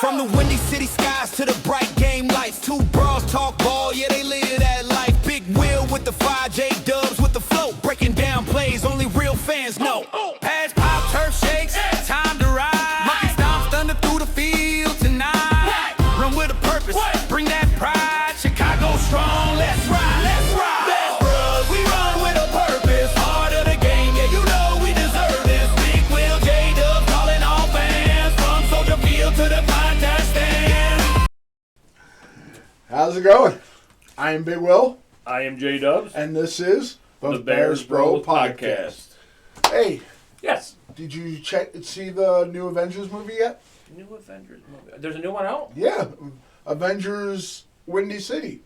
From the windy city skies to the bright game lights. Two bros talk ball, yeah, they live that life. Big wheel with the 5J dubs with the float. Breaking down plays, only real fans know. Pads pop, turf shakes, time to ride. Monkey stomps thunder through the field tonight. Run with a purpose, bring that pride. Chicago strong, let's ride, let's ride. Best bros, we run with a purpose. Heart of the game, yeah, you know we deserve this. Big wheel, J-Dub calling all fans. From Soldier Field to the contest stand. How's it going? I am Big Will. I am J-Dubs. And this is the Bears Bro Podcast. Hey, Yes. did you see the new Avengers movie yet? New Avengers movie. There's a new one out? Yeah, Avengers Windy City.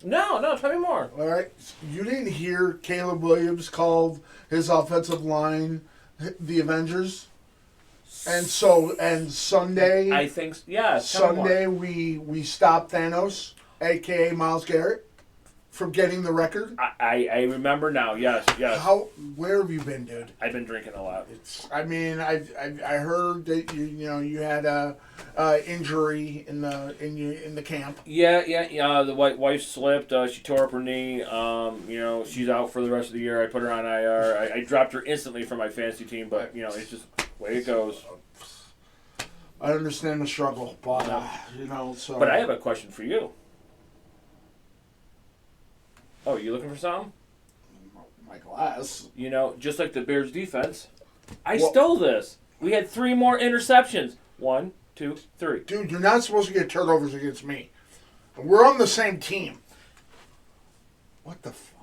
No, tell me more. All right, you didn't hear Caleb Williams called his offensive line the Avengers? And Sunday, I think, yeah. Sunday we stopped Thanos, a.k.a. Myles Garrett, from getting the record. I remember now, yes. Where have you been, dude? I've been drinking a lot. I heard that you had a injury in the camp. Yeah. The wife slipped. She tore up her knee. She's out for the rest of the year. I put her on IR. I dropped her instantly from my fantasy team, but it's just the way it goes. I understand the struggle, but so. But I have a question for you. Oh, you looking for something? My glass. Just like the Bears defense, I stole this. We had 3 more interceptions. 1, 2, 3. Dude, you're not supposed to get turnovers against me. We're on the same team. What the fuck?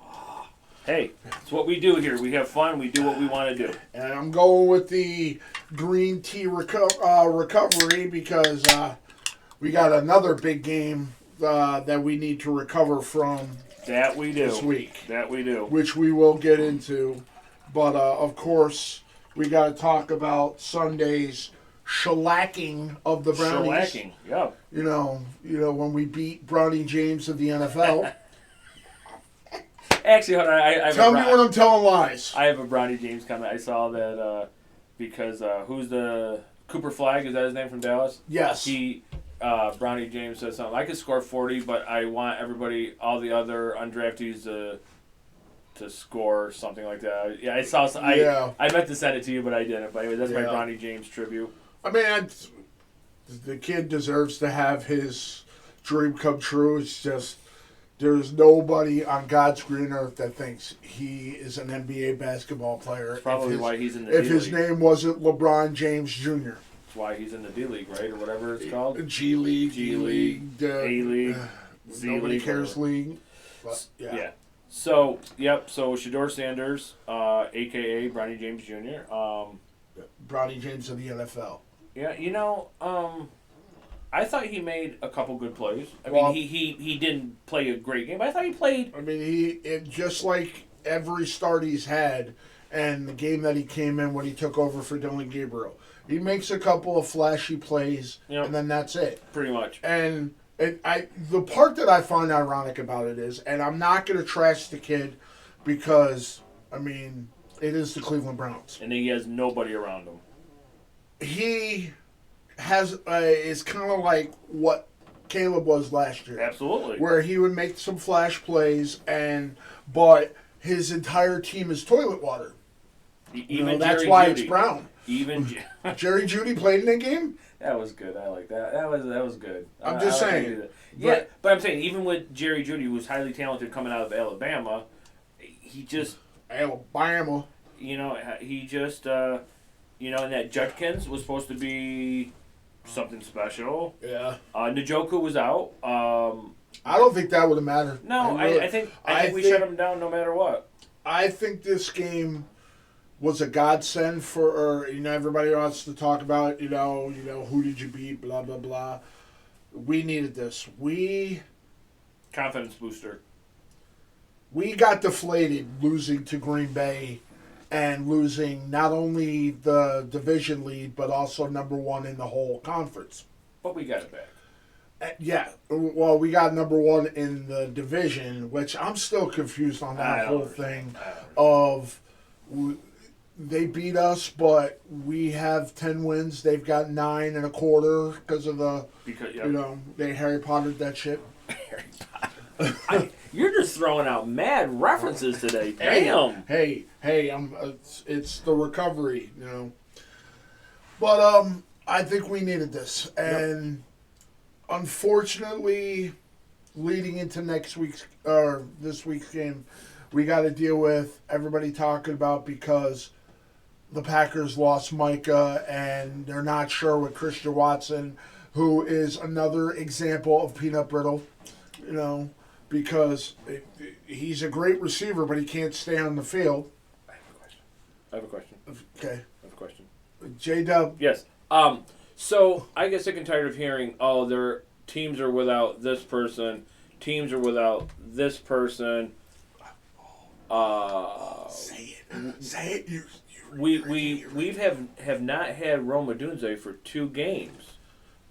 Hey, it's what we do here. We have fun. We do what we want to do. And I'm going with the green tea recovery because we got another big game that we need to recover from. That we do. This week. That we do. Which we will get into. But, of course, we got to talk about Sunday's shellacking of the Brownies. Shellacking, yeah. When we beat Brownie James of the NFL. Actually, hold on. Tell me when I'm telling lies. I have a Brownie James comment. I saw that because who's the Cooper Flagg? Is that his name from Dallas? Yes. Brownie James said something. I could score 40, but I want all the other undraftees to score something like that. Yeah, I saw. I meant to send it to you, but I didn't. But anyway, that's my Brownie James tribute. I mean, the kid deserves to have his dream come true. It's just there's nobody on God's green earth that thinks he is an NBA basketball player. That's probably why he's in the if his name wasn't LeBron James Jr. Why he's in the D League, right, or whatever it's called. G League, A League, Z nobody League, cares league. But, yeah. So Shedeur Sanders, aka Bronny James Jr. Bronny James of the NFL. Yeah, I thought he made a couple good plays. I mean, he didn't play a great game, but I thought he played. I mean, just like every start he's had, and the game that he came in when he took over for Dylan Gabriel. He makes a couple of flashy plays, and then that's it. Pretty much. And the part that I find ironic about it is, and I'm not going to trash the kid because, I mean, it is the Cleveland Browns. And he has nobody around him. He has is kind of like what Caleb was last year. Absolutely. Where he would make some flash plays, but his entire team is toilet water. That's why it's Brown. Even Jerry Jeudy played in that game? That was good. I like that. That was good. I'm just saying. But I'm saying, even with Jerry Jeudy, who was highly talented coming out of Alabama, he just... Alabama. He just... and that Judkins was supposed to be something special. Yeah. Njoku was out. I don't think that would have mattered. No, I think we shut him down no matter what. I think this game was a godsend for everybody wants to talk about who did you beat, blah blah blah. We needed this. Confidence booster. We got deflated losing to Green Bay and losing not only the division lead but also number 1 in the whole conference. But we got it back. Yeah, well, we got number 1 in the division, which I'm still confused on that whole thing of they beat us, but we have 10 wins. They've got 9 and a quarter because of they Harry Pottered that shit. Harry Potter. You're just throwing out mad references today. Damn. Hey, it's the recovery, But I think we needed this, and unfortunately, leading into this week's game, we got to deal with everybody talking about because the Packers lost Micah, and they're not sure with Christian Watson, who is another example of peanut brittle, because he's a great receiver, but he can't stay on the field. I have a question. Okay. I have a question. J-Dub. Yes. So I get sick and tired of hearing, their teams are without this person, teams are without this person. Say it. We have not had Rome Odunze for 2 games,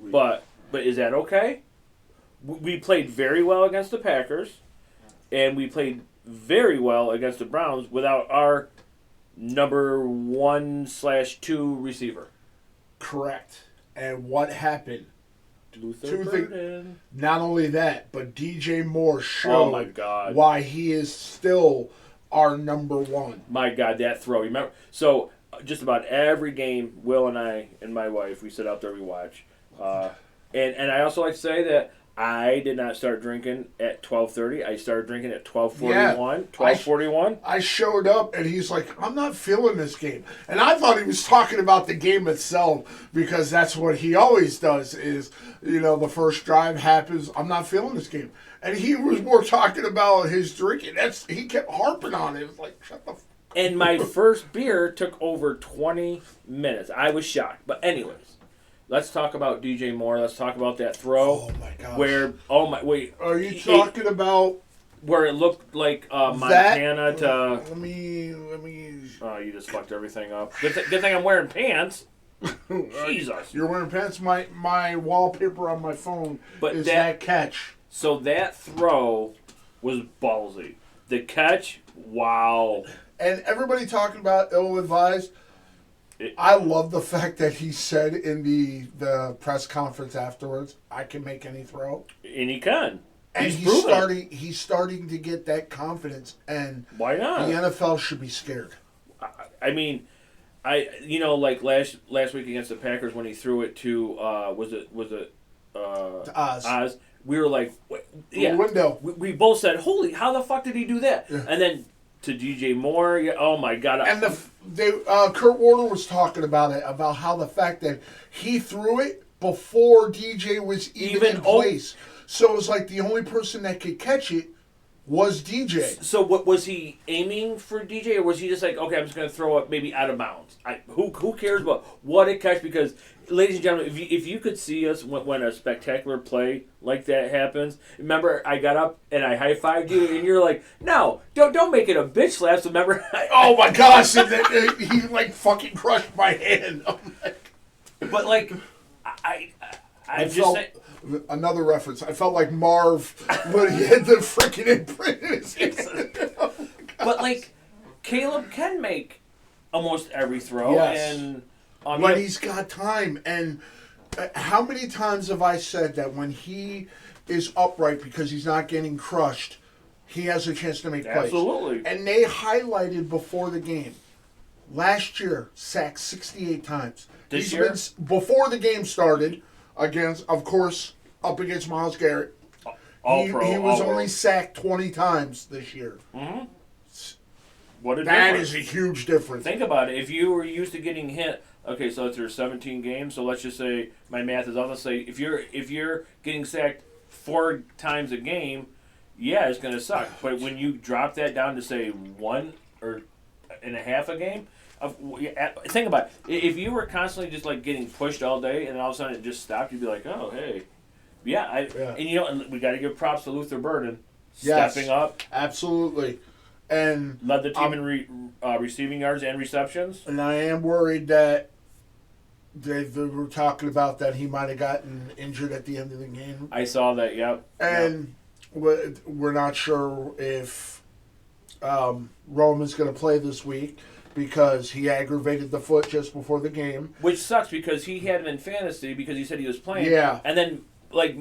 but is that okay? We played very well against the Packers, and we played very well against the Browns without our number 1/2 receiver. Correct. And what happened? Luther Burden. Not only that, but DJ Moore showed my God. why he is still our number 1. My God, that throw. Remember? So just about every game, Will and I and my wife, we sit out there, we watch. And I also like to say that I did not start drinking at 12:30. I started drinking at 12:41. 12:41. I showed up, and he's like, I'm not feeling this game. And I thought he was talking about the game itself, because that's what he always does is, the first drive happens, I'm not feeling this game. And he was more talking about his drinking. He kept harping on it. It was like, shut the fuck up. And my first beer took over 20 minutes. I was shocked. But anyways. Let's talk about DJ Moore. Let's talk about that throw. Oh my gosh. Wait. Are you talking about where it looked like Montana to? Let me. Oh, you just fucked everything up. Good thing I'm wearing pants. Jesus. You're wearing pants. My wallpaper on my phone is that catch. So that throw was ballsy. The catch, wow. And everybody talking about ill-advised. I love the fact that he said in the press conference afterwards, I can make any throw. And he can. And he's starting to get that confidence. And why not? The NFL should be scared. I mean, like last week against the Packers when he threw it to was it Oz. We were like, window. We both said, "Holy, how the fuck did he do that?" Yeah. And then to DJ Moore, oh my God! And Kurt Warner was talking about it, about how the fact that he threw it before DJ was even in place. So it was like the only person that could catch it was DJ. So what was he aiming for DJ, or was he just like, okay, I'm just going to throw it maybe out of bounds? Who cares about what it catch? Because, ladies and gentlemen, if you could see us when a spectacular play like that happens, remember I got up and I high-fived you, and you're like, no, don't make it a bitch slap. So remember, oh my gosh, he like fucking crushed my hand. But like, I'm just saying. Another reference. I felt like Marv when he had the freaking imprint in his hand. But like, Caleb can make almost every throw, yes. And when he's got time. And how many times have I said that when he is upright because he's not getting crushed, he has a chance to make plays? Absolutely. And they highlighted before the game. Last year, sacked 68 times. This year? Before the game started, against, of course, up against Myles Garrett. He was only sacked 20 times this year. Mm-hmm. That is a huge difference. Think about it. If you were used to getting hit, okay, so it's your 17 games. So let's just say my math is off. Let's say if you're getting sacked 4 times a game, yeah, it's gonna suck. But when you drop that down to say 1 or and a half a game. Think about it. If you were constantly just like getting pushed all day and all of a sudden it just stopped, you'd be like, oh, hey. And we got to give props to Luther Burden stepping up. Absolutely. And led the team in receiving yards and receptions. And I am worried that they were talking about that he might have gotten injured at the end of the game. I saw that, yep. And we're not sure if Rome is going to play this week. because he aggravated the foot just before the game. Which sucks because he had him in fantasy because he said he was playing. Yeah. And then, like,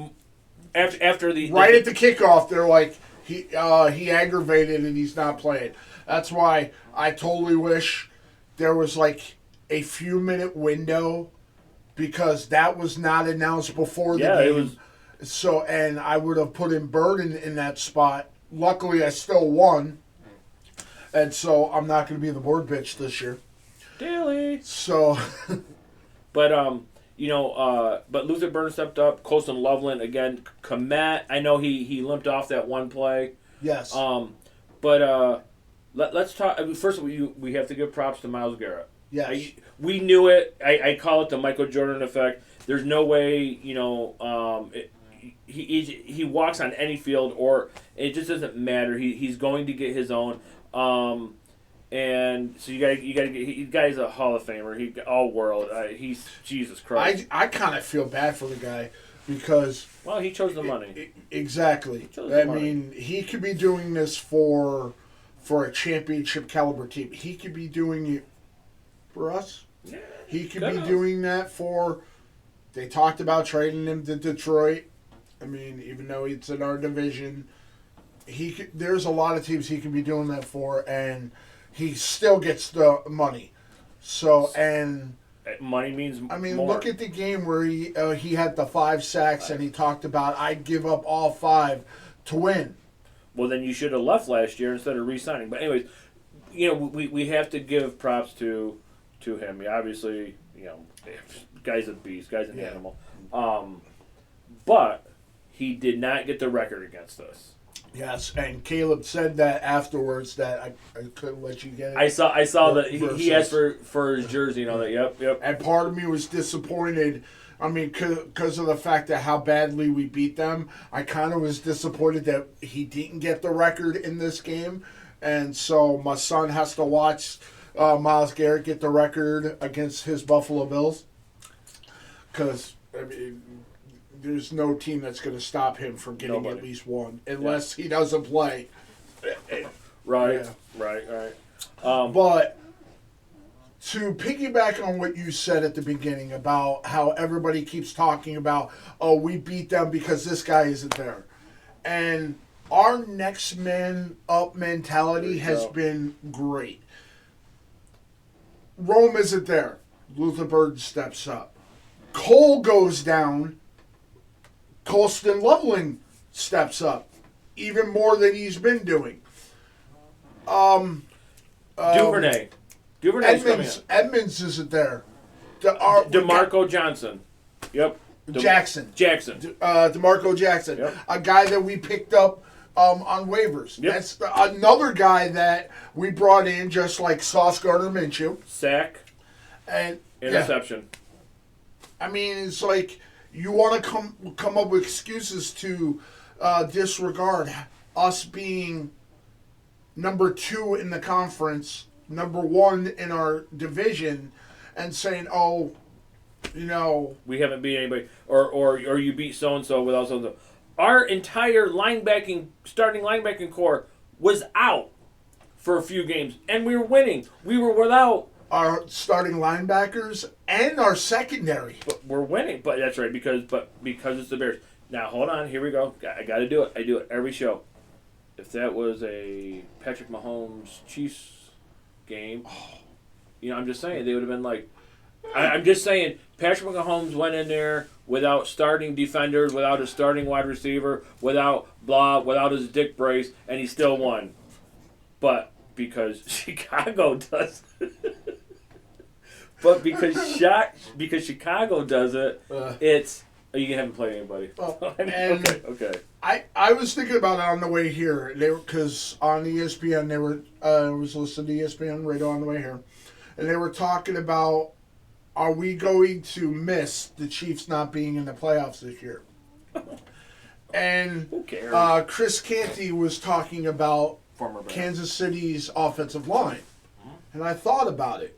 after the... Right at the kickoff, they're like, he aggravated and he's not playing. That's why I totally wish there was, like, a few-minute window because that was not announced before the game. It was... So, and I would have put in Bird in that spot. Luckily, I still won. And so I'm not going to be the board bitch this year. Daily. So. But, but Luther Burns stepped up. Colson Loveland, again. Komet, I know he limped off that one play. Yes. But let's talk. First of all, we have to give props to Myles Garrett. Yes. We knew it. I call it the Michael Jordan effect. There's no way, he walks on any field, or it just doesn't matter. He's going to get his own. And so you got to get. The guy's a Hall of Famer. He all world. He's Jesus Christ. I kind of feel bad for the guy because. Well, he chose the money. Exactly. He could be doing this for a championship caliber team. He could be doing it for us. Yeah, he could be doing that for. They talked about trading him to Detroit. I mean, even though it's in our division, there's a lot of teams he can be doing that for, and he still gets the money. So, and money means more. Look at the game where he had the 5 sacks, and he talked about I'd give up all 5 to win. Well, then you should have left last year instead of re-signing. But anyways, we have to give props to him. Obviously, guy's a beast, guy's an animal. But he did not get the record against us. Yes, and Caleb said that afterwards that I couldn't let you get it. I saw that he asked for his jersey and all that. Yep. And part of me was disappointed. I mean, because of the fact that how badly we beat them, I kind of was disappointed that he didn't get the record in this game. And so my son has to watch Myles Garrett get the record against his Buffalo Bills. Because, there's no team that's going to stop him from getting at least one, unless he doesn't play. Right. Yeah. Right. But to piggyback on what you said at the beginning about how everybody keeps talking about, oh, we beat them because this guy isn't there. And our next man up mentality has been great. Rome isn't there. Luther Burden steps up. Cole goes down. Colston Loveland steps up even more than he's been doing. Duvernay. Edmonds isn't there. DeMarco Johnson. Yep. Jackson. DeMarco Jackson. Yep. A guy that we picked up on waivers. Yep. That's another guy that we brought in just like Sauce Gardner-Minshew. Sack. And interception. Yeah. It's like you want to come up with excuses to disregard us being number 2 in the conference, number 1 in our division, and saying, we haven't beat anybody, or you beat so and so without so and so. Our entire starting linebacking core was out for a few games, and we were winning. We were without our starting linebackers and our secondary. But we're winning. But that's right, because it's the Bears. Now, hold on. Here we go. I got to do it. I do it every show. If that was a Patrick Mahomes Chiefs game, I'm just saying, they would have been like, I'm just saying, Patrick Mahomes went in there without starting defenders, without a starting wide receiver, without his dick brace, and he still won. But because Chicago does But because Chicago does it, it's you haven't played anybody. Okay. I was thinking about it on the way here. Because on ESPN they were I was listening to ESPN radio on the way here, and they were talking about, are we going to miss the Chiefs not being in the playoffs this year? And who cares? Chris Canty was talking about Kansas City's offensive line, and I thought about it.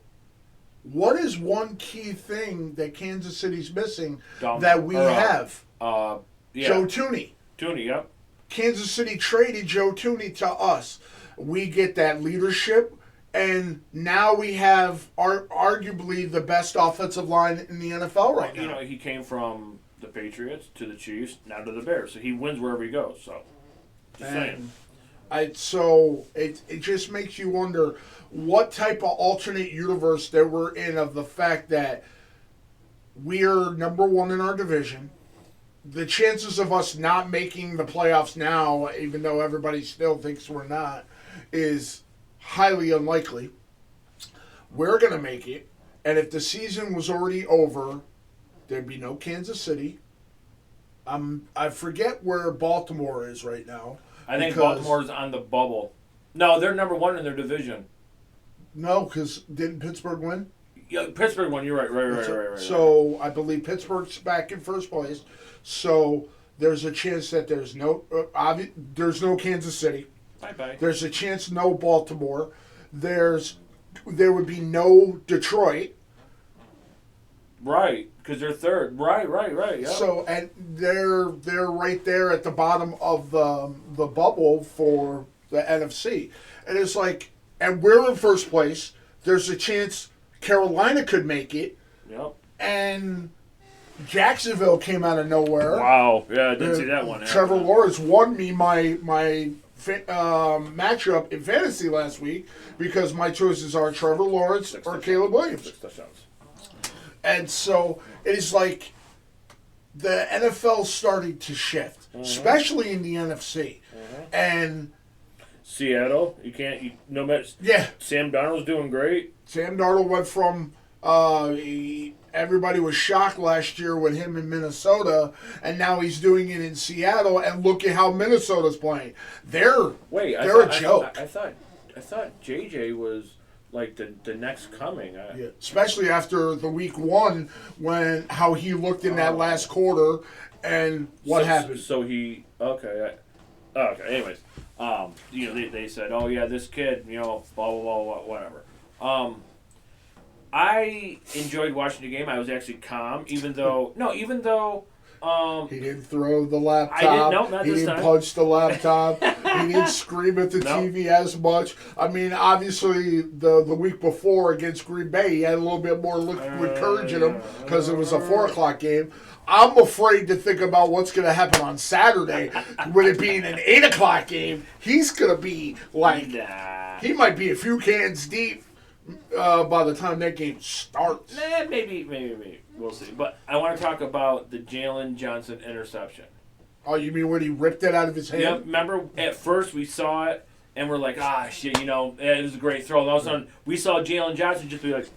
What is one key thing that Kansas City's missing that we have? Joe Tooney. Tooney, yep. Kansas City traded Joe Tooney to us. We get that leadership, And now we have arguably the best offensive line in the NFL right now. You know, he came from the Patriots to the Chiefs, now to the Bears. So he wins wherever he goes. So, just saying. So it just makes you wonder what type of alternate universe that we're in of the fact that we're number one in our division. The chances of us not making the playoffs now, even though everybody still thinks we're not, is highly unlikely. We're going to make it. And if the season was already over, there'd be no Kansas City. I forget where Baltimore is right now. I think Baltimore's on the bubble. No, they're number one in their division. No, because didn't Pittsburgh win? Yeah, Pittsburgh won. You're right. Right. So I believe Pittsburgh's back in first place. So there's a chance that there's no Kansas City. Bye. There's a chance no Baltimore. There would be no Detroit. Right, because they're third. Right. Yeah. So and they're right there at the bottom of the bubble for the NFC, and it's like, and we're in first place. There's a chance Carolina could make it. Yep. And Jacksonville came out of nowhere. Wow. Yeah, I didn't see that one. Trevor Lawrence won me my matchup in fantasy last week because my choices are Trevor Lawrence or Caleb Williams. 6 touchdowns. And so it's like the NFL's starting to shift, especially in the NFC. And Seattle, yeah, Sam Darnold's doing great. Sam Darnold went from everybody was shocked last year with him in Minnesota, and now he's doing it in Seattle. And look at how Minnesota's playing. They're a joke. I thought JJ was like the next coming. Yeah, especially after the week one when how he looked in that last quarter and what happened. So he okay. Anyways, they said, oh yeah, this kid, blah blah blah, whatever. I enjoyed watching the game. I was actually calm, even though he didn't throw the laptop. Not this time. Punch the laptop. He didn't scream at the TV as much. I mean, obviously, the week before against Green Bay, he had a little bit more liquid courage in him because it was a 4:00 game. I'm afraid to think about what's going to happen on Saturday with it being an 8:00 game. He's going to be like, he might be a few cans deep by the time that game starts. Maybe. We'll see. But I want to talk about the Jalen Johnson interception. Oh, you mean when he ripped it out of his hand? Yep. Remember, at first we saw it, and we're like, shit, it was a great throw. And all of a sudden, we saw Jalen Johnson just be like,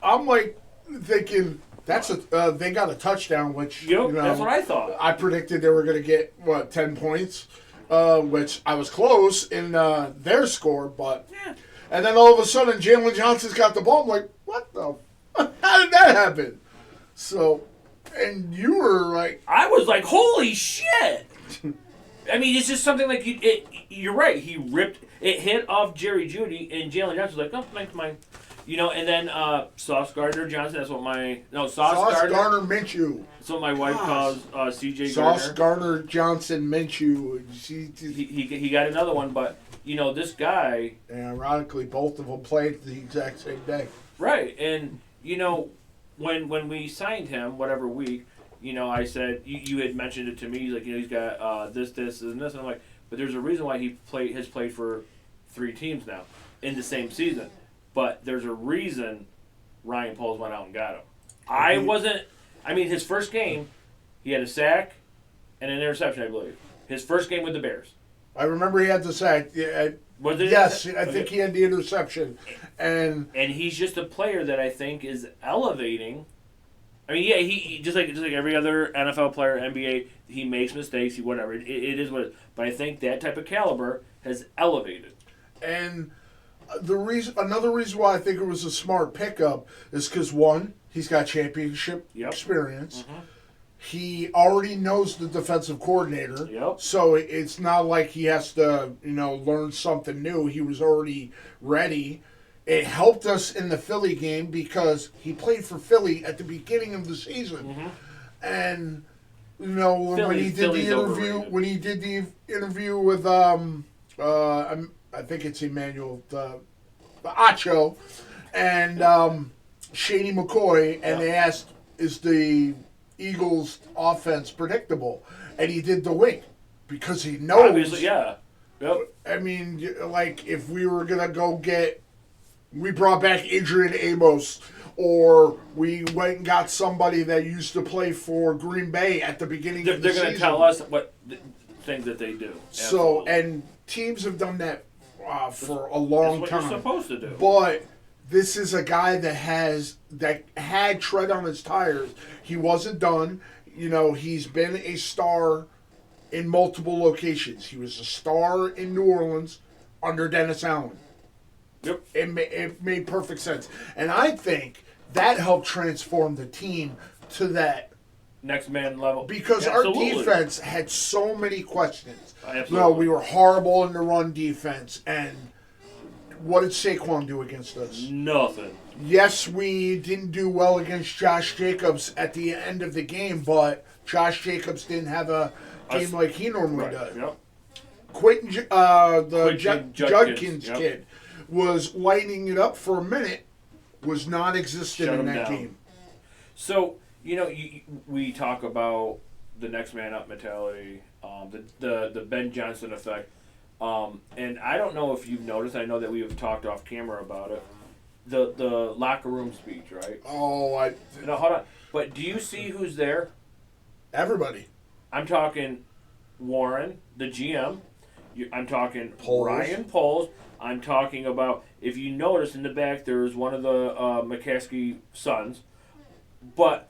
I'm like thinking, they got a touchdown, which, that's what I thought. I predicted they were going to get, 10 points, which I was close in their score, but... Yeah. And then all of a sudden, Jalen Johnson's got the ball. I'm like, what the... How did that happen? So, and you were like... I was like, holy shit! I mean, it's just something like, you're right. He ripped... It hit off Jerry Jeudy, and Jalen Johnson was like, oh, thanks, mine. And then Sauce Gardner Johnson, that's what Sauce Gardner Minshew. That's what my wife calls CJ Sauce Gardner. Gardner Johnson Minshew. He got another one, but, this guy... And ironically, both of them played the exact same day. Right, and... when we signed him, whatever week, I said, you had mentioned it to me, like, he's got this, and this, and I'm like, but there's a reason why he has played for 3 teams now in the same season. But there's a reason Ryan Poles went out and got him. His first game, he had a sack and an interception, I believe. His first game with the Bears. I remember he had the sack. Was it? Yes, I think he had the interception. And he's just a player that I think is elevating. I mean, yeah, he just like every other NFL player, NBA, he makes mistakes. He whatever. It is what it is. But I think that type of caliber has elevated. And another reason why I think it was a smart pickup is because, one, he's got championship experience. Mm-hmm. He already knows the defensive coordinator. Yep. So it's not like he has to, learn something new. He was already ready. It helped us in the Philly game because he played for Philly at the beginning of the season. Mm-hmm. And, when he did the interview with, I think it's Emmanuel the Acho, and Shady McCoy, and they asked, "Is the Eagles' offense predictable?" And he did the wink because he knows. Obviously, yeah. Yep. I mean, like if we were gonna go we brought back Adrian Amos, or we went and got somebody that used to play for Green Bay at the beginning of the season. They're going to tell us what things that they do. So, Absolutely. and teams have done that for a long That's what time. you're supposed to do. But this is a guy that had tread on his tires. He wasn't done. You know, he's been a star in multiple locations. He was a star in New Orleans under Dennis Allen. Yep. It made perfect sense. And I think that helped transform the team to that next man level. because Absolutely. our defense had so many questions. Absolutely. No, we were horrible in the run defense. And what did Saquon do against us? Nothing. Yes, we didn't do well against Josh Jacobs at the end of the game, but Josh Jacobs didn't have a game like he normally does. Yep. Quentin, Quentin Judkins yep. kid was lighting it up for a minute, was non-existent Shut in him that down. game. So, you know, we talk about the next man up mentality, the Ben Johnson effect, and I don't know if you've noticed. I know that we have talked off camera about it. The locker room speech, right? Oh, No, hold on. But do you see who's there? everybody. I'm talking Warren, the GM. I'm talking Poles. Ryan Poles. I'm talking about, if you notice in the back, there's one of the McCaskey sons. But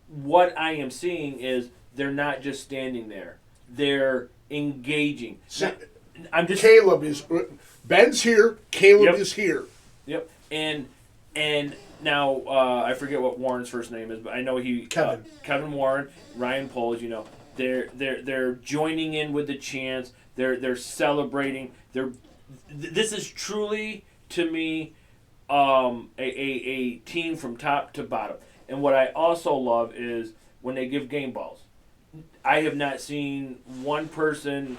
what I am seeing is they're not just standing there. They're engaging. I'm just Caleb is Ben's here. Caleb Yep. is here. Yep. And now I forget what Warren's first name is, but I know he Kevin. Kevin Warren, Ryan Poles. You know, they're joining in with the chants. They're celebrating. This is truly, to me, a team from top to bottom. And what I also love is when they give game balls. I have not seen one person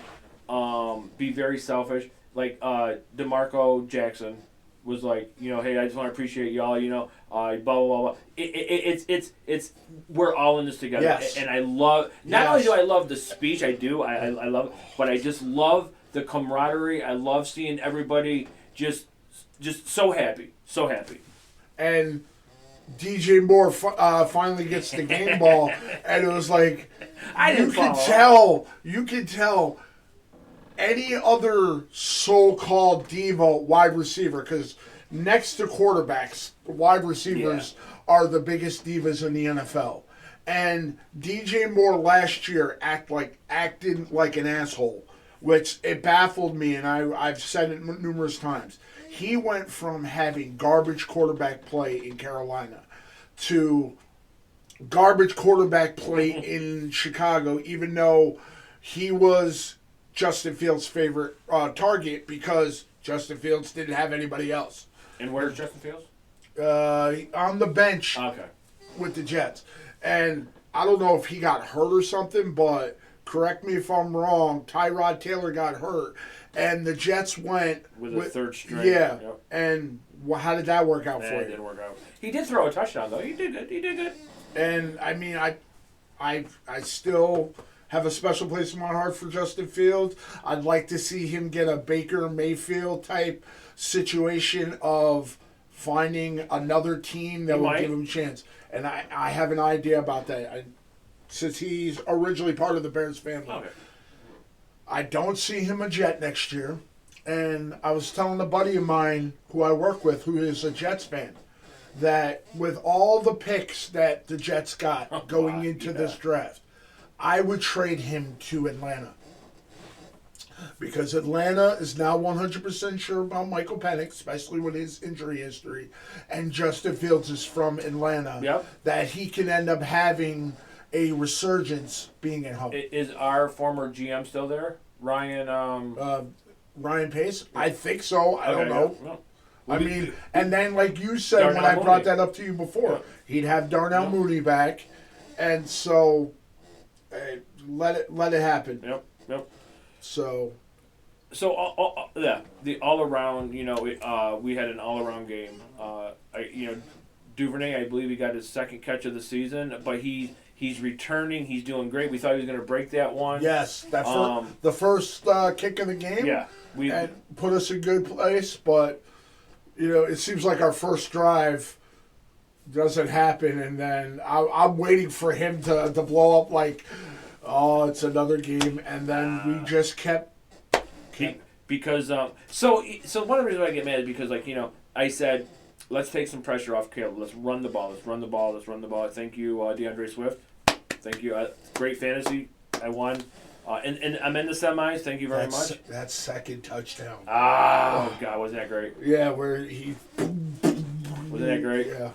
be very selfish. Like DeMarco Jackson was like, you know, hey, I just want to appreciate y'all, you know, blah blah blah blah. It's we're all in this together. Yes. And I love. Not only do I love the speech, I love it, but I just love the camaraderie. I love seeing everybody just so happy, so happy. And DJ Moore finally gets the game ball, and it was like you could tell any other so-called diva wide receiver, because next to quarterbacks, wide receivers are the biggest divas in the NFL. And DJ Moore last year acted like an asshole, which it baffled me, and I've said it numerous times. He went from having garbage quarterback play in Carolina to garbage quarterback play in Chicago, even though he was Justin Fields' favorite target because Justin Fields didn't have anybody else. And where's Justin Fields? On the bench with the Jets. And I don't know if he got hurt or something, but correct me if I'm wrong, Tyrod Taylor got hurt. And the Jets went with a third string. Yeah. Yep. And how did that work out for It you? didn't work out. He did throw a touchdown, though. He did good. And, I mean, I still have a special place in my heart for Justin Fields. I'd like to see him get a Baker Mayfield type situation of finding another team that will give him a chance. And I have an idea about that. Since he's originally part of the Bears family. Okay. I don't see him a Jet next year. And I was telling a buddy of mine who I work with, who is a Jets fan, that with all the picks that the Jets got going into this draft, I would trade him to Atlanta. Because Atlanta is now 100% sure about Michael Penix, especially with his injury history, and Justin Fields is from Atlanta, that he can end up having a resurgence being at home. Is our former GM still there? Ryan Pace? I think so. I don't know. No. I mean, and then like you said Darnell when I brought Mooney. that up to you before, he'd have Darnell Mooney back, and so let it happen. Yep. So So the all around, we had an all around game. Duvernay, I believe he got his second catch of the season, but he's returning. He's doing great. We thought he was going to break that one. Yes, the first kick of the game. Yeah, and put us in good place, but it seems like our first drive doesn't happen, and then I'm waiting for him to blow up like, oh, it's another game, and then we just kept. Because so one of the reasons why I get mad is because I said, let's take some pressure off Caleb. Let's run the ball. Thank you, DeAndre Swift. Thank you. Great fantasy. I won. And I'm in the semis. Thank you very much. That second touchdown. Oh God, wasn't that great? Yeah, where he. Wasn't that great? Yeah.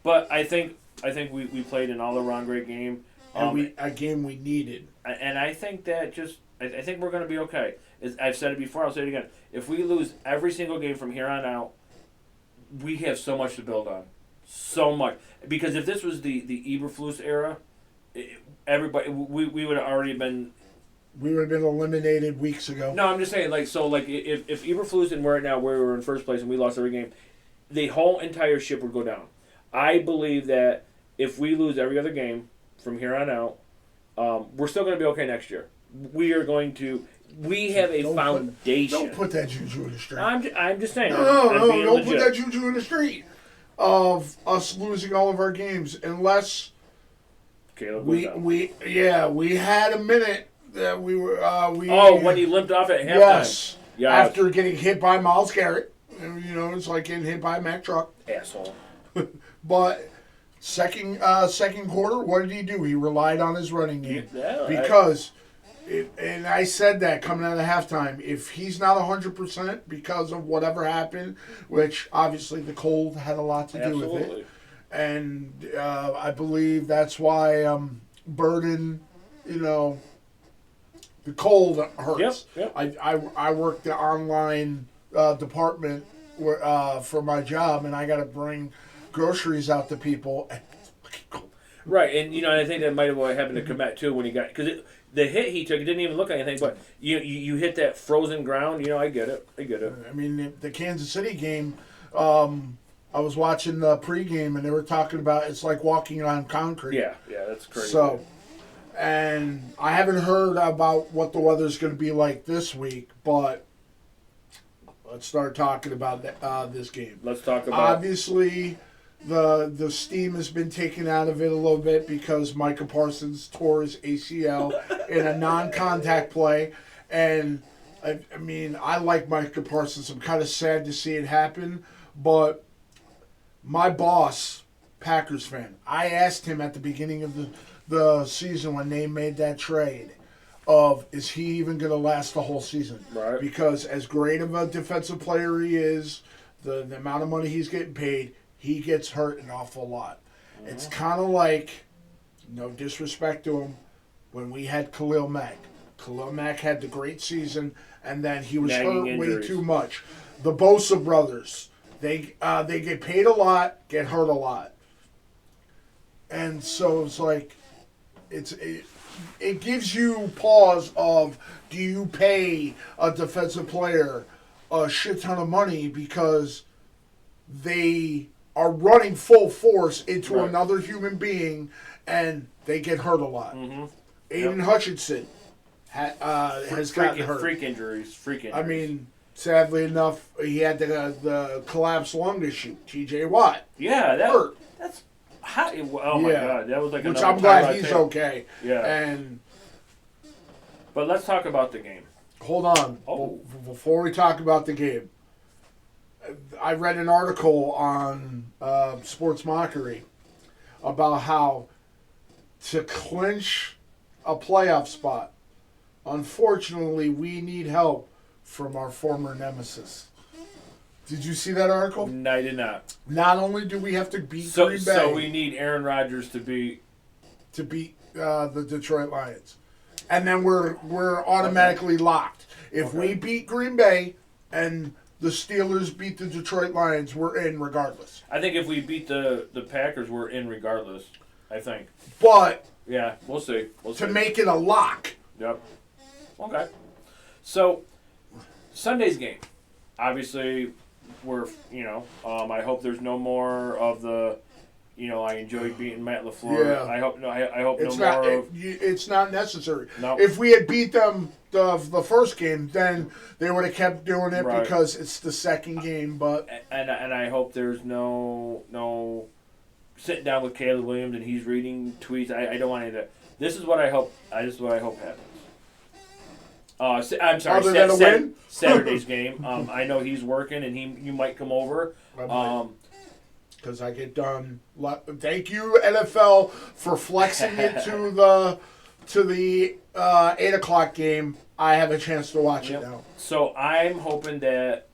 But I think we played an all around great game. And a game we needed. And I think that I think we're going to be okay. I've said it before. I'll say it again. If we lose every single game from here on out, we have so much to build on. So much. Because if this was the Eberflus era, everybody we would have already been. We would have been eliminated weeks ago. No, I'm just saying, if Eberflus and we're now where we were in first place and we lost every game, the whole entire ship would go down. I believe that if we lose every other game from here on out, we're still going to be okay next year. We are going to. We have a foundation. Don't put that juju in the street. I'm just saying. No, don't put that juju in the street of us losing all of our games unless Caleb we had a minute that we were when he limped off at halftime. Yes. After Yes. getting hit by Myles Garrett, it's like getting hit by a Mack truck. Asshole. But second quarter, what did he do? He relied on his running game and I said that coming out of halftime, if he's not 100% because of whatever happened, which obviously the cold had a lot to do with it, and I believe that's why Burden, the cold hurts. Yep. I work the online department for my job, and I got to bring groceries out to people. Right, and I think that might have happened to Komet too when he got because the hit he took, it didn't even look like anything, but you hit that frozen ground. I get it. I mean, the Kansas City game, I was watching the pregame, and they were talking about it's like walking on concrete. Yeah, that's crazy. So, and I haven't heard about what the weather's going to be like this week, but let's start talking about this game. Let's talk about obviously. The steam has been taken out of it a little bit because Micah Parsons tore his ACL in a non-contact play. And, I mean, I like Micah Parsons. I'm kind of sad to see it happen. But my boss, Packers fan, I asked him at the beginning of the season when they made that trade is he even going to last the whole season? Right. Because as great of a defensive player he is, the amount of money he's getting paid, he gets hurt an awful lot. Mm-hmm. It's kind of like, no disrespect to him, when we had Khalil Mack. Khalil Mack had the great season, and then he was hurt way too much. The Bosa brothers, they get paid a lot, get hurt a lot. And so it's like, it gives you pause of, do you pay a defensive player a shit ton of money because they are running full force into another human being, and they get hurt a lot. Mm-hmm. Aiden Hutchinson has gotten hurt. Freak injuries. I mean, sadly enough, he had the collapsed lung issue. T.J. Watt. Yeah, hurt. That's hot. Oh my God, that was like which I'm glad he's okay. Yeah. But let's talk about the game. Hold on. Before we talk about the game. I read an article on Sports Mockery about how to clinch a playoff spot, unfortunately, we need help from our former nemesis. Did you see that article? No, I did not. Not only do we have to beat Green Bay, so we need Aaron Rodgers to beat the Detroit Lions, and then we're automatically locked. If we beat Green Bay and the Steelers beat the Detroit Lions, we're in regardless. I think if we beat the Packers, we're in regardless. I think. But yeah, we'll see. To make it a lock. Yep. Okay. So Sunday's game, obviously, I hope there's no more of the. I enjoyed beating Matt LaFleur. Yeah. I hope It's no not. more of. It's not necessary. No. If we had beat them the first game, then they would have kept doing it Right. because it's the second game. But And I hope there's no sitting down with Caleb Williams and he's reading tweets. I don't want any of that. This is what I hope. This is what I hope happens. I'm sorry. Other than a win? Saturday's game. I know he's working and you might come over. Because I get done. Thank you, NFL, for flexing it to the 8:00 game. I have a chance to watch it now. So I'm hoping that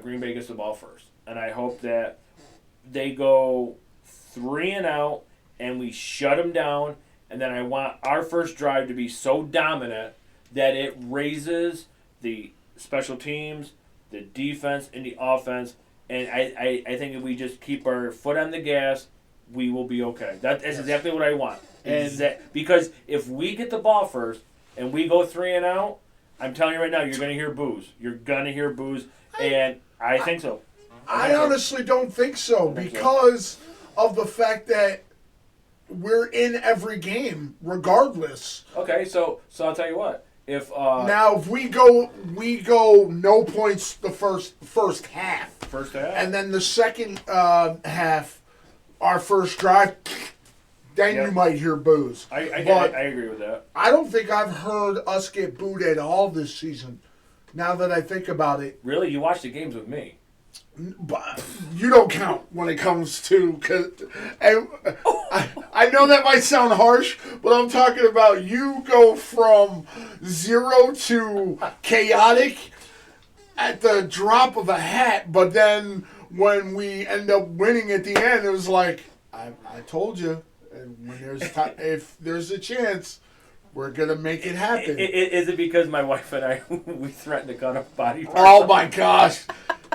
Green Bay gets the ball first, and I hope that they go 3-and-out and we shut them down. And then I want our first drive to be so dominant that it raises the special teams, the defense, and the offense. And I think if we just keep our foot on the gas, we will be okay. That's exactly what I want. Because if we get the ball first and we go 3-and-out, I'm telling you right now, you're going to hear boos. You're going to hear boos, and I think so. I honestly don't think so because of the fact that we're in every game regardless. Okay, so I'll tell you what. If we go no points the first half. First half? And then the second half, our first drive, then you might hear boos. I agree with that. I don't think I've heard us get booed at all this season, now that I think about it. Really? You watch the games with me. But you don't count when it comes to... I know that might sound harsh, but I'm talking about you go from 0 to chaotic at the drop of a hat, but then when we end up winning at the end, it was like, I told you, when if there's a chance, we're going to make it happen. Is it because my wife and I, we threatened to cut off body parts? Oh my gosh.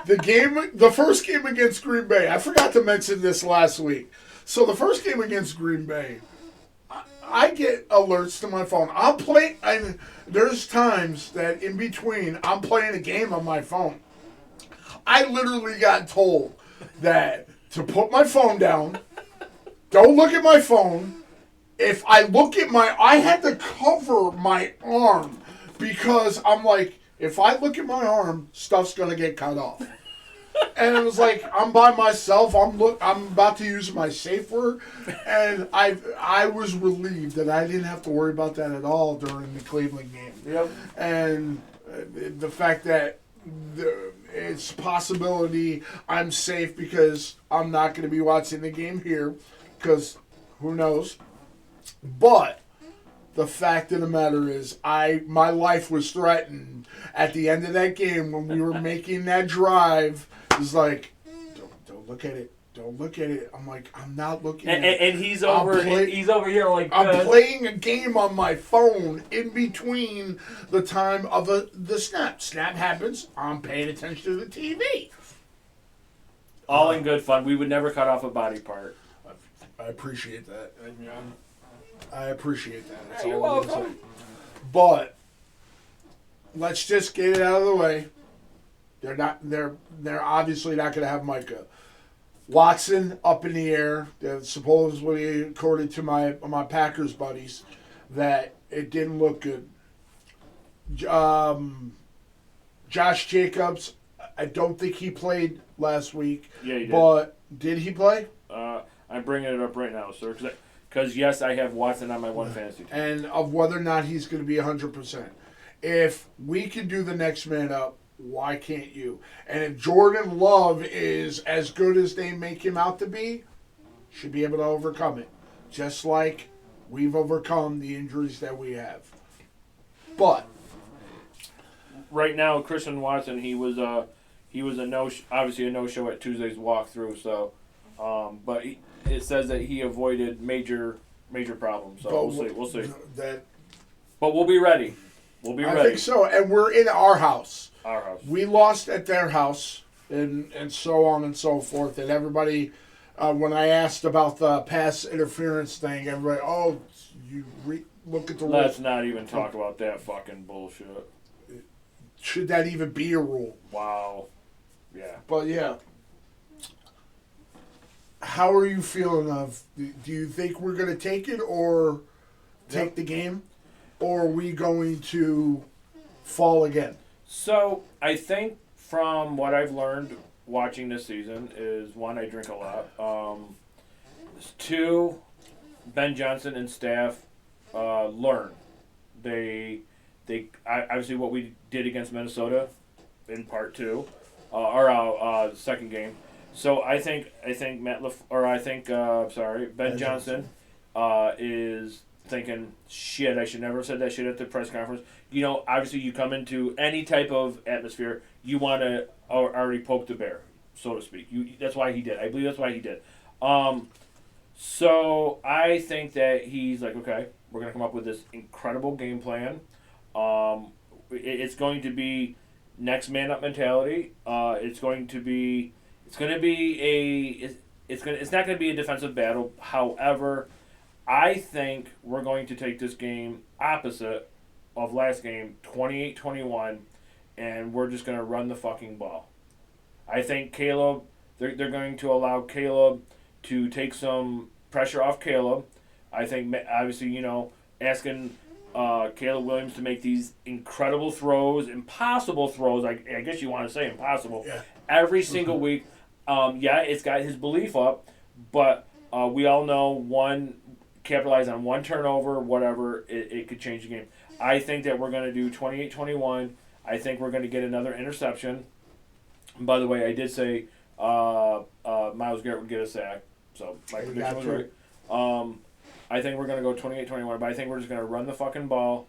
The first game against Green Bay, I forgot to mention this last week. So the first game against Green Bay, I get alerts to my phone. I'm playing, there's times that in between, I'm playing a game on my phone. I literally got told that to put my phone down, don't look at my phone. If I look at I had to cover my arm because I'm like, if I look at my arm, stuff's going to get cut off. And it was like, I'm by myself. I'm about to use my safe word. And I was relieved that I didn't have to worry about that at all during the Cleveland game. Yep. And the fact that it's possibility I'm safe because I'm not going to be watching the game here because who knows. But the fact of the matter is, my life was threatened at the end of that game when we were making that drive. It was like, don't look at it. Don't look at it. I'm like, I'm not looking at it. And he's over here like I'm playing a game on my phone in between the time of the snap. Snap happens. I'm paying attention to the TV. All in good fun. We would never cut off a body part. I appreciate that. I appreciate that. That's You're all I'm gonna welcome. say. But let's just get it out of the way. They're obviously not going to have Micah. Watson up in the air. Supposedly, according to my Packers buddies, that it didn't look good. Josh Jacobs, I don't think he played last week. Yeah, he did. But did he play? I'm bringing it up right now, sir, because yes, I have Watson on my one fantasy team. And of whether or not he's going to be 100%. If we can do the next man up, why can't you? And if Jordan Love is as good as they make him out to be, should be able to overcome it. Just like we've overcome the injuries that we have. But right now, Christian Watson, he was obviously a no-show at Tuesday's walkthrough. So, but it says that he avoided major problems. So we'll see. But we'll be ready. I think so, and we're in our house. Our house. We lost at their house, and so on and so forth. And everybody, when I asked about the pass interference thing, everybody, look at the rules. Let's not even talk about that fucking bullshit. should that even be a rule? Wow. Yeah. But yeah. How are you feeling of? Do you think we're going to take it or take the game, or are we going to fall again? So I think from what I've learned watching this season is, one, I drink a lot. Two, Ben Johnson and staff learn. They obviously what we did against Minnesota in part two, or second game. So I think Ben Johnson is thinking, shit, I should never have said that shit at the press conference. You know, obviously you come into any type of atmosphere, you want to already poke the bear, so to speak. That's why he did. I believe that's why he did. So I think that he's like, okay, we're going to come up with this incredible game plan. It's going to be next man up mentality. It's not going to be a defensive battle. However, I think we're going to take this game opposite of last game, 28-21, and we're just going to run the fucking ball. I think Caleb, they're going to allow Caleb to take some pressure off Caleb. I think, obviously, asking Caleb Williams to make these incredible throws, impossible throws, I guess you want to say impossible, every single week. It's got his belief up, but we all know capitalize on one turnover, whatever, it could change the game. I think that we're going to do 28-21. I think we're going to get another interception. And by the way, I did say Myles Garrett would get a sack, so my prediction was right. I think we're going to go 28-21, but I think we're just going to run the fucking ball.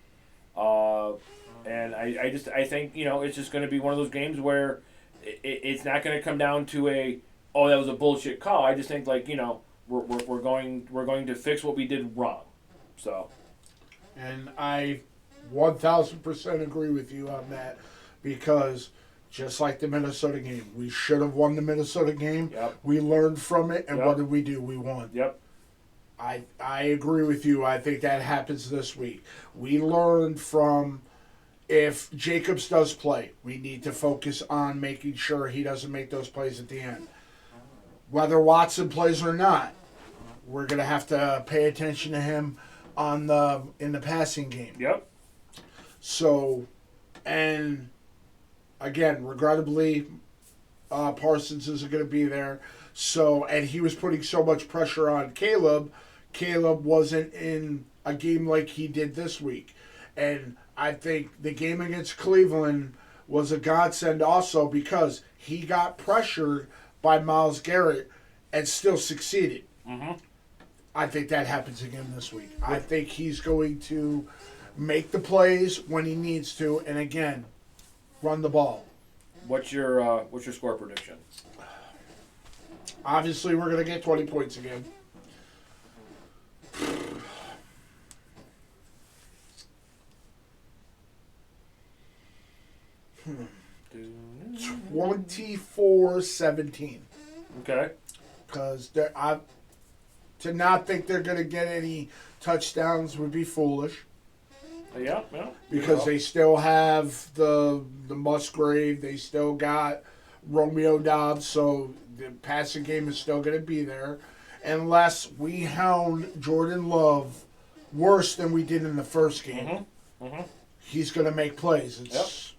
And I think, it's just going to be one of those games where it's not going to come down to that was a bullshit call. I just think, we're going to fix what we did wrong. So. And I 1,000% agree with you on that, because just like the Minnesota game, we should have won the Minnesota game. Yep. We learned from it, and what did we do? We won. Yep. I agree with you. I think that happens this week. We learned from, if Jacobs does play, we need to focus on making sure he doesn't make those plays at the end. Whether Watson plays or not, we're going to have to pay attention to him in the passing game. Yep. So, and again, regrettably, Parsons isn't going to be there. So, and he was putting so much pressure on Caleb. Caleb wasn't in a game like he did this week. And I think the game against Cleveland was a godsend also, because he got pressured by Myles Garrett and still succeeded. Mm-hmm. I think that happens again this week. I think he's going to make the plays when he needs to, and again, run the ball. What's your score prediction? Obviously, we're going to get 20 points again. Hmm. 24-17. Okay. Because to not think they're going to get any touchdowns would be foolish. Yeah. Because they still have the Musgrave. They still got Romeo Dobbs. So the passing game is still going to be there. Unless we hound Jordan Love worse than we did in the first game. Mm-hmm. Mm-hmm. He's going to make plays.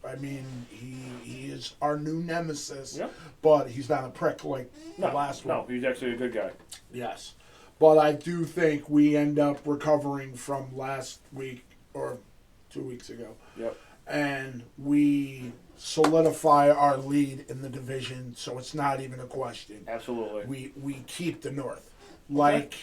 I mean, he is our new nemesis. Yep. But he's not a prick like the last one. No, he's actually a good guy. Yes. But I do think we end up recovering from last week or 2 weeks ago. Yep. And we solidify our lead in the division, so it's not even a question. Absolutely. We keep the North. Like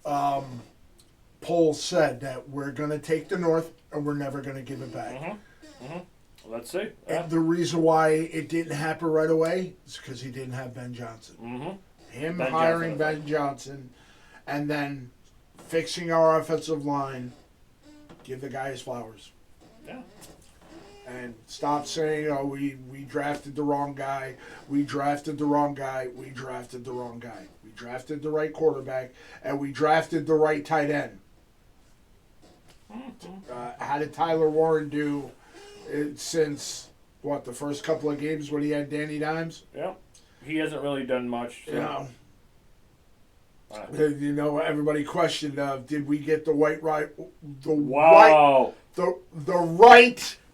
Pohl said, that we're going to take the North and we're never going to give it back. Mm-hmm. Mm-hmm. Let's see. And the reason why it didn't happen right away is because he didn't have Ben Johnson. Mm-hmm. Hiring Ben Johnson and then fixing our offensive line, give the guy his flowers. Yeah. And stop saying, we drafted the wrong guy, we drafted the wrong guy, we drafted the wrong guy. We drafted the right quarterback, and we drafted the right tight end. How did Tyler Warren do since the first couple of games when he had Danny Dimes. Yeah, he hasn't really done much. So. Everybody questioned, did we get the right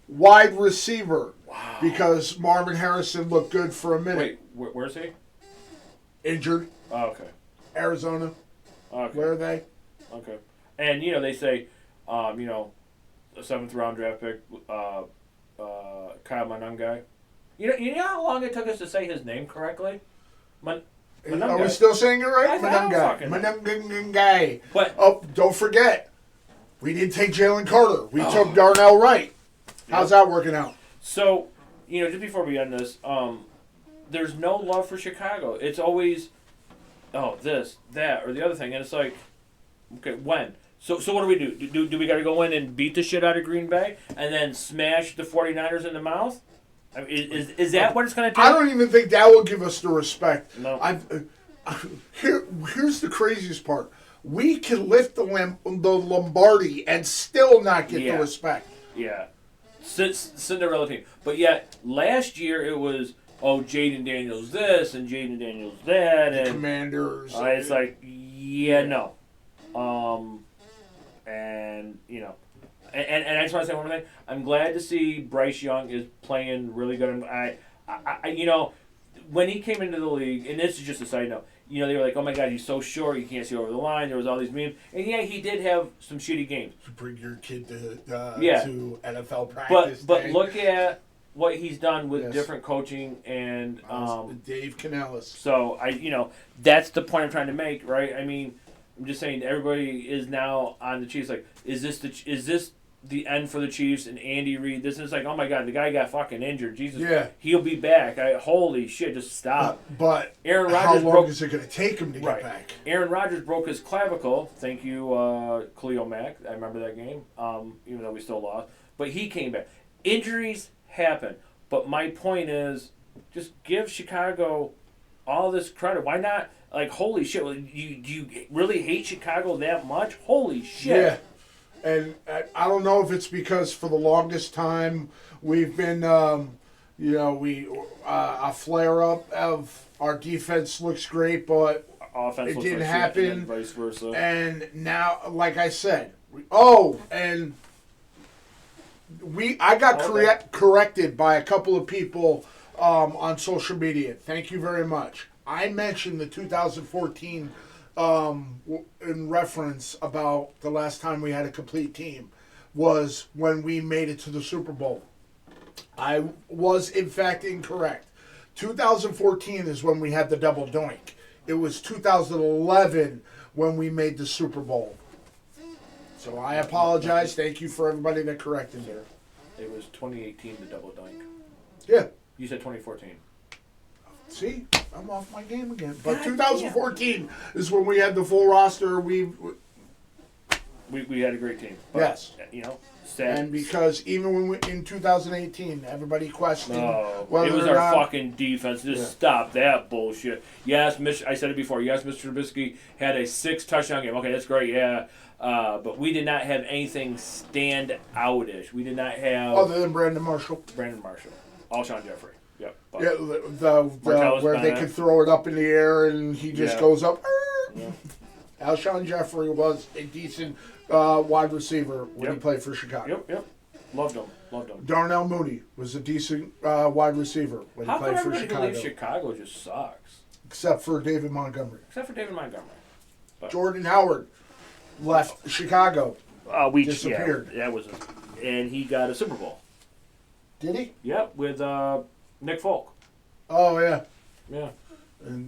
wide receiver? Wow. Because Marvin Harrison looked good for a minute. Wait, where's he? Injured. Oh, okay. Arizona. Okay. Where are they? Okay. And they say, a 7th round draft pick, Kyle Manungai. You know how long it took us to say his name correctly? Are we still saying it right? Manungai. But don't forget, we didn't take Jalen Carter. We took Darnell Wright. How's that working out? So, just before we end this, there's no love for Chicago. It's always, this, that, or the other thing. And it's like, okay, when? So what do we do? Do we got to go in and beat the shit out of Green Bay and then smash the 49ers in the mouth? I mean, is that what it's going to take? I don't even think that will give us the respect. No. Here's the craziest part. We can lift the Lombardi and still not get the respect. Yeah. Cinderella team. But yet, last year it was, Jaden Daniels this and Jaden Daniels that. And Commanders. It's like, no. And I just want to say one more thing. I'm glad to see Bryce Young is playing really good. I when he came into the league, and this is just a side note, they were like, oh my God, he's so short, you can't see over the line. There was all these memes. And he did have some shitty games. You bring your kid to NFL practice. But look at what he's done with different coaching and Dave Canales. So that's the point I'm trying to make, right? I mean, I'm just saying everybody is now on the Chiefs. Like, is this the end for the Chiefs and Andy Reid? This is like, oh my God, the guy got fucking injured. Jesus, he'll be back. Holy shit, just stop. But Aaron Rodgers how long is it going to take him to get back? Aaron Rodgers broke his clavicle. Thank you, Khalil Mack. I remember that game, even though we still lost. But he came back. Injuries happen. But my point is, just give Chicago all this credit. Why not? Like, holy shit, do you really hate Chicago that much? Holy shit. Yeah. And I don't know if it's because for the longest time we've been, a flare-up of our defense looks great, but offense it didn't happen. And vice versa. And now, like I said, I got corrected by a couple of people on social media. Thank you very much. I mentioned the 2014 in reference about the last time we had a complete team was when we made it to the Super Bowl. I was, in fact, incorrect. 2014 is when we had the double doink. It was 2011 when we made the Super Bowl. So I apologize. Thank you for everybody that corrected me. It was 2018, the double dunk. Yeah. You said 2014. See, I'm off my game again. But 2014 is when we had the full roster. We had a great team. But, yes. Sad. And because even when in 2018, everybody questioned whether it was or our not, fucking defense. Just stop that bullshit. Yes, I said it before. Yes, Mr. Trubisky had a 6-touchdown game. Okay, that's great. Yeah. But we did not have anything stand outish. We did not have other than Brandon Marshall. Alshon Jeffrey. Yep. Where they could throw it up in the air and he just goes up. Yeah. Alshon Jeffrey was a decent wide receiver when he played for Chicago. Yep. Loved him. Darnell Mooney was a decent wide receiver when he played for Chicago. How come Chicago just sucks? Except for David Montgomery. But Jordan Howard left Chicago. Disappeared. Yeah, that was and he got a Super Bowl. Did he? Yep, with Nick Folk. Oh, yeah. Yeah.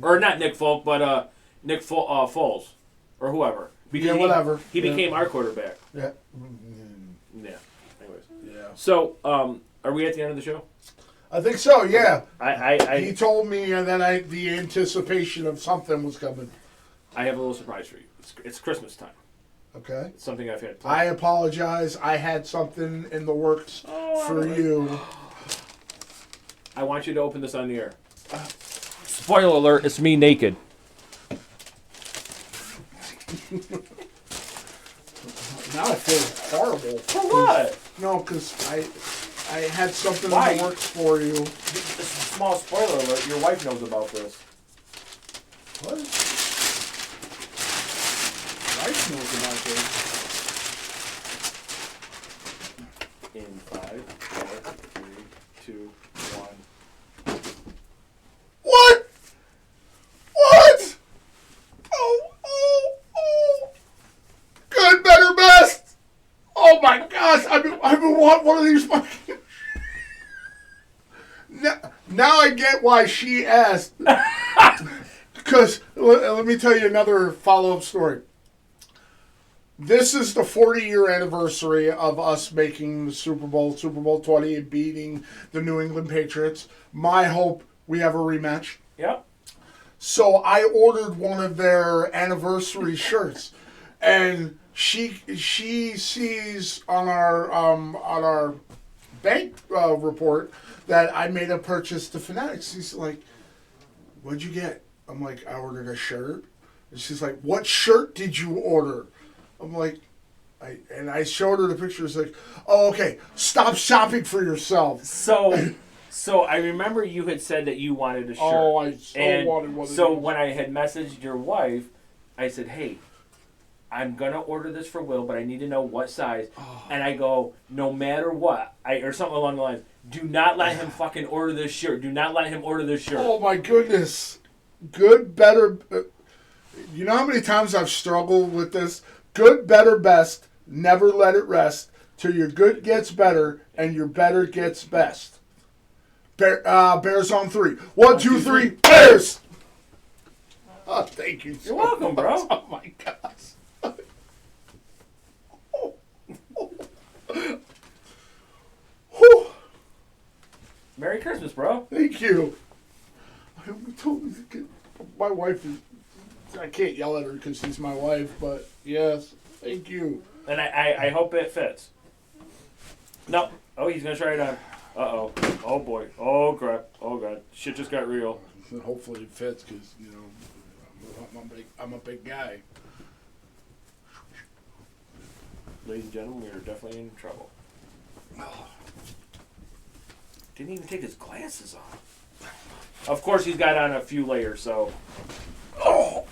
Or not Nick Folk, but Nick Foles. Or whoever. Because whatever. He became our quarterback. Yeah. Yeah. Anyways. Yeah. So, are we at the end of the show? I think so, yeah. He told me that the anticipation of something was coming. I have a little surprise for you. It's Christmas time. Okay. It's something I've had planned. I apologize. I had something in the works for you. I want you to open this on the air. Spoiler alert, it's me naked. Now I feel horrible. For what? No, because I had something Why? in the works for you. Just a small spoiler alert. Your wife knows about this. What? Wife knows about this. In 5, 4, 3, 2, 1. What? What? Oh. Good, better, best. Oh my gosh, I've been wanting one of these fucking... Now I get why she asked. Because, let me tell you another follow-up story. This is the 40-year anniversary of us making the Super Bowl 20, and beating the New England Patriots. My hope we have a rematch. Yep. So I ordered one of their anniversary shirts, and she sees on our bank report that I made a purchase to Fanatics. She's like, "What'd you get?" I'm like, "I ordered a shirt." And she's like, "What shirt did you order?" I'm like, I showed her the picture. It's like, "Oh, okay. Stop shopping for yourself." So I remember you had said that you wanted a shirt. Oh, I so wanted one of So these. when I had messaged your wife, I said, "Hey, I'm gonna order this for Will, but I need to know what size." Oh. And I go, "No matter what," or something along the lines. Do not let him fucking order this shirt. Do not let him order this shirt. Oh my goodness. Good, better. You know how many times I've struggled with this? Good, better, best. Never let it rest till your good gets better and your better gets best. Bears on 3. 1, 2, 3. Bears! Oh, thank you so You're welcome, much. bro. Oh my gosh. Whew. Merry Christmas, bro. Thank you. My wife is... I can't yell at her because she's my wife, but yes, thank you. And I hope it fits. No. Oh, he's going to try it on. Uh-oh. Oh, boy. Oh, crap. Oh, God. Shit just got real. And hopefully it fits because, you know, I'm a big guy. Ladies and gentlemen, we are definitely in trouble. Didn't even take his glasses off. Of course, he's got on a few layers, so... Oh!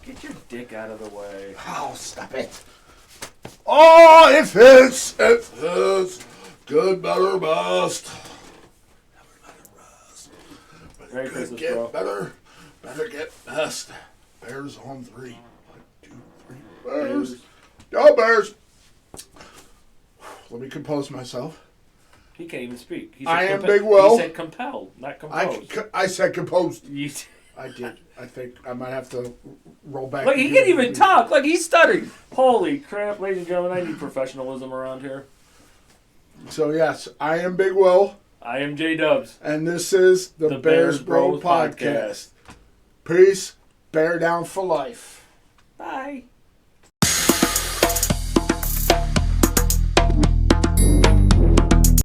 Get your dick out of the way. Oh, stop it. Oh, it fits. It fits. Good, better, best. Merry Good, Christmas, get bro. better get best. Bears on 3. 1, 2, 3. Bears. Bears. Go Bears. Let me compose myself. He can't even speak. He I am Big Will. He said compelled, not composed. I said composed. You, I did. I think I might have to roll back. look, he can't even talk. Look, he's stuttering. Holy crap, ladies and gentlemen, I need professionalism around here. So yes, I am Big Will. I am J Dubs. And this is the Bears Bro Bros Podcast. Peace. Bear down for life. Bye.